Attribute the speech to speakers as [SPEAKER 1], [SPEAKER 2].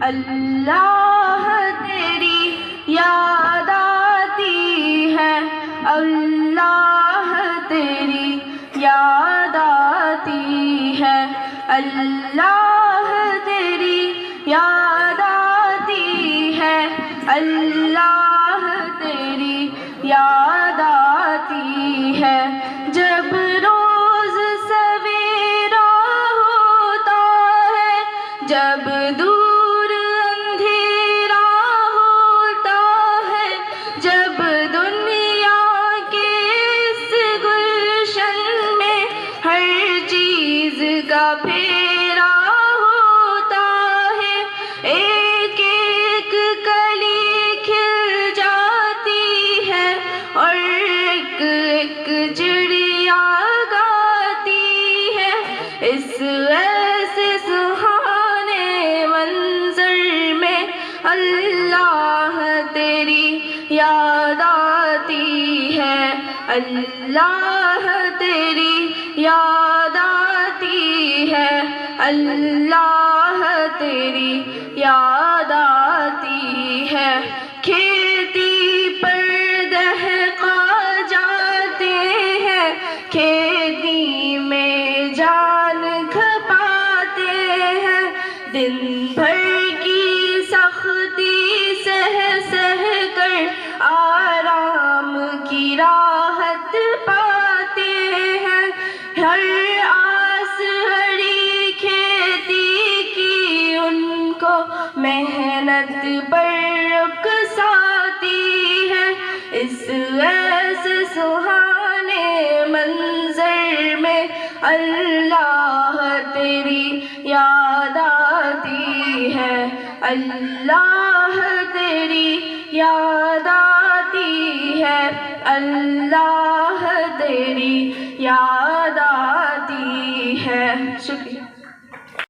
[SPEAKER 1] اللہ تیری یاد آتی ہے، اللہ تیری یاد آتی ہے، اللہ تیری یاد آتی ہے، اللہ تیری یاد آتی ہے۔ جب روز سویرا ہوتا ہے، جب دور اندھیرا ہوتا ہے، جب دنیا کے اس گلشن میں ہر چیز کا پھیرا ہوتا ہے، ایک ایک کلی کھل جاتی ہے اور ایک ایک چڑیا گاتی ہے، اس ایسے سہانے منظر میں اللہ تیری یاد آتی ہے، اللہ تیری یاد آتی ہے، اللہ تیری یاد آتی ہے۔ کھیتی پر دہقا جاتے ہیں، کھیتی میں جان کھپاتے ہیں، دن بھر کی سختی سہ سہ کر آرام کی راحت پاتے ہیں، ہر آس ہری کھیتی کی ان کو محنت پر رخصاتی ہے، اس ایسے سہانے منظر میں اللہ تیری یاد آتی ہے، اللہ تیری یاد آتی ہے، اللہ تیری یاد